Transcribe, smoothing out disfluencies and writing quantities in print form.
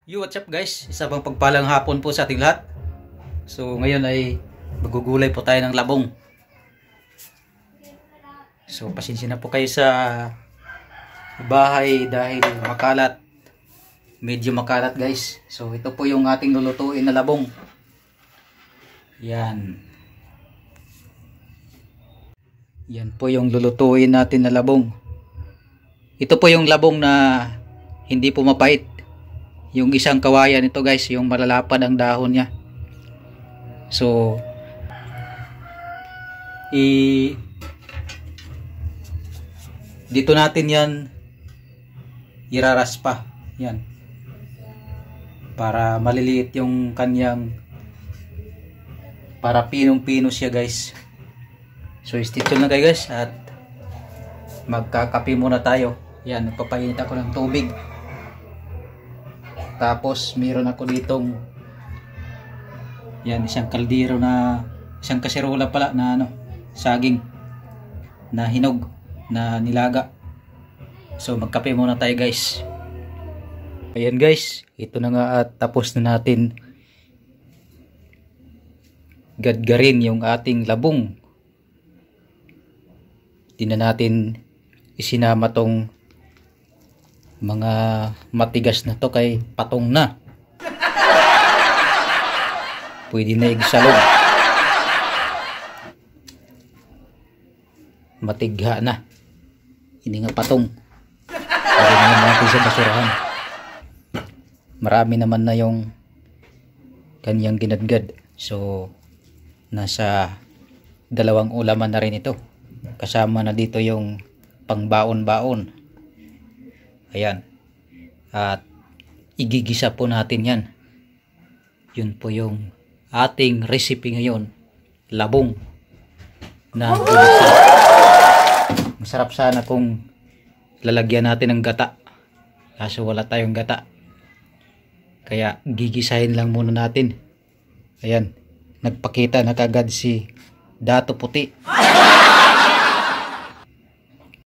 What's up guys? Isa pang pagpalang hapon po sa ating lahat. So ngayon ay magugulay po tayo ng labong. So pasensya na po kayo sa bahay dahil makalat. Medyo makalat guys. So ito po yung ating lulutuin na labong. Yan. Yan po yung lulutuin natin na labong. Ito po yung labong na hindi po mapait. Yung isang kawayan ito guys, yung malalapad ang dahon niya. So dito natin yan iraraspa. Yan. Para maliliit yung kanyang, para pinong-pino siya guys. So stay tuned na kayo guys at magkakape muna tayo. Yan, nagpapainit ako ng tubig. Tapos meron ako ditong yan, isang kaldero na, isang kaserola pala na saging na hinog na nilaga. So magkape muna tayo guys. Ayan guys, ito na nga at tapos na natin gadgarin yung ating labong. Di na natin isinama tong mga matigas na to kay patong na. Pwede na igsalog. Matigha na. Hindi nga patong. Pwede naman natin sa basurahan. Marami naman na yung kanyang ginadgad. So nasa 2 ulaman na rin ito. Kasama na dito yung pangbaon-baon. Ayan. At igigisa po natin yan. Yun po yung ating recipe ngayon. Labong na ginisa. Masarap sana kung lalagyan natin ng gata. Kaso wala tayong gata. Kaya gigisahin lang muna natin. Ayan. Nagpakita na kagad si Dato Puti.